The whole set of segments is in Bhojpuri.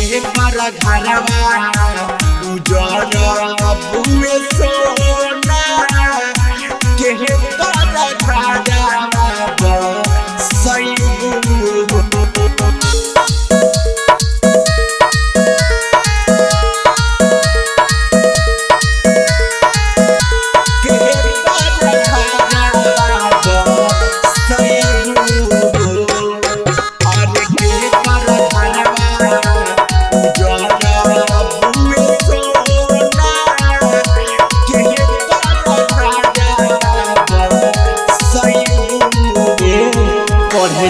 के कर घरवा उजर बुए सोना के कर घरवा सईबू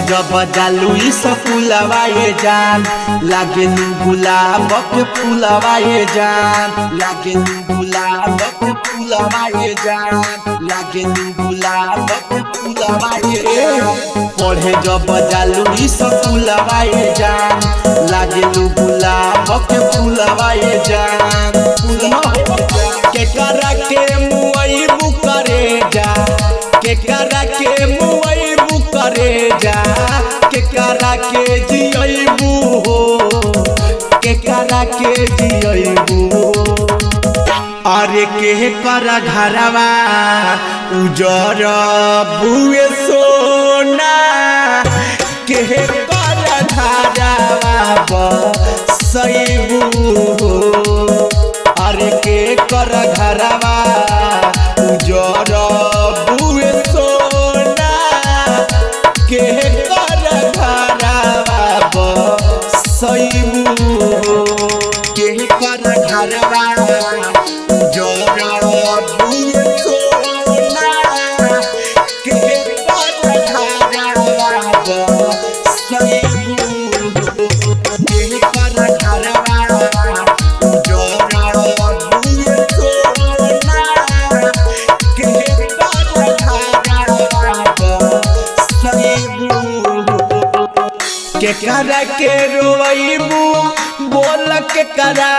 जब जालू स्कूलवा ये जान लागे गुलाब के फूलवा ये जान लागे गुलाब के फूलवा ये जान लागे गुलाब के फूलवा ये पढ़े जब जालू स्कूलवा ये जान लागे गुलाब के फूलवा ये जान के करा के मुई बुकरे जा के करा के मुई बुकरे जा के करा के जियबू हो के करा के जियबू अरे के कर घरवा उजर बुए सोना के कर घरवा सईबू अरे के कर घरवा उजर बुए सोना के कर घरवा सईबू के कर घरवा उजर बुए सोना के कर घरवा सईबू के कर घरवा के करा के रोईबू बोल के करा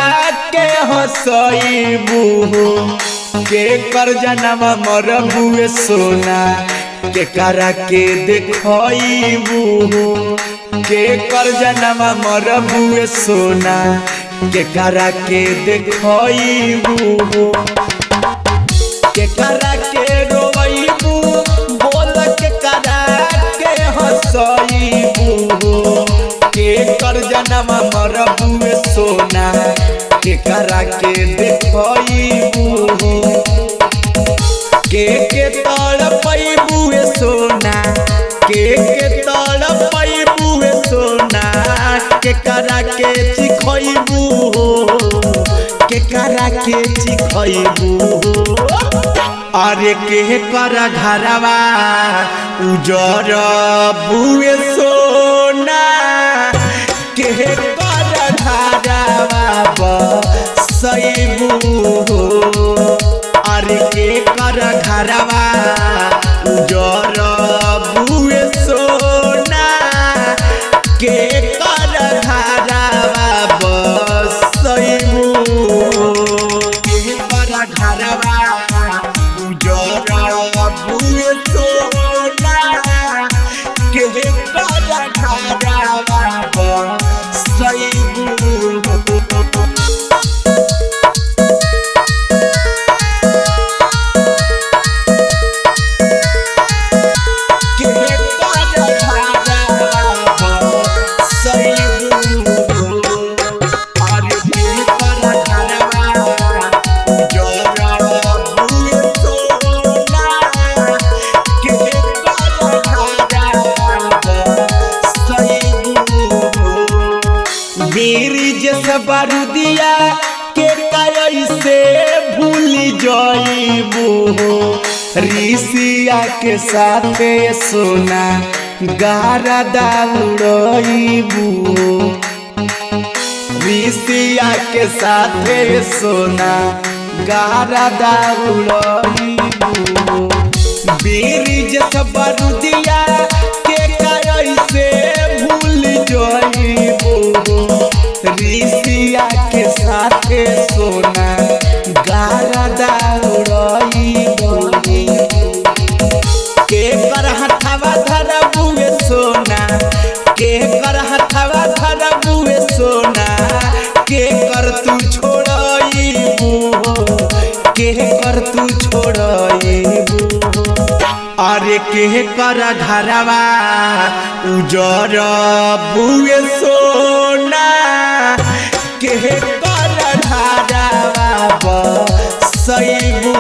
के हंसईबू के कर जनवा मर बुए सोना के करा के देखईबू के कर जनवा मर बुए सोना के करा के देखईबू के करा के रोईबू बोल के करा के हंसईबू के कर जनवा मर बुए सोना के करा के देखईबू के तड़पईबू सोना के तड़पईबू सोना के करा के चिखईबू के करा के चिखईबू अरे के कर घरवा उजर बुए सोना के कर घरवा सईबू अरे के कर घरवा उजर बुए सोना के कर घरवा सईबू के कर घरवा उजर बुए सोना के कर घरवा सईबू बारूदिया के कैसे भूल जाइबू ऋषिया के साथे सोना गारा दाउड़बू ऋषिया के साथे सोना गारा दाउड़बू बीरिज बारूदिया के कैसे भूल जाइबू ऋषिया के साथे सोना गारा दाउड़बू के कर हथवा धरबू सोना के कर हथवा धरबू सोना अरे के कर घरवा उजर बुए सोना के कर घरवा सही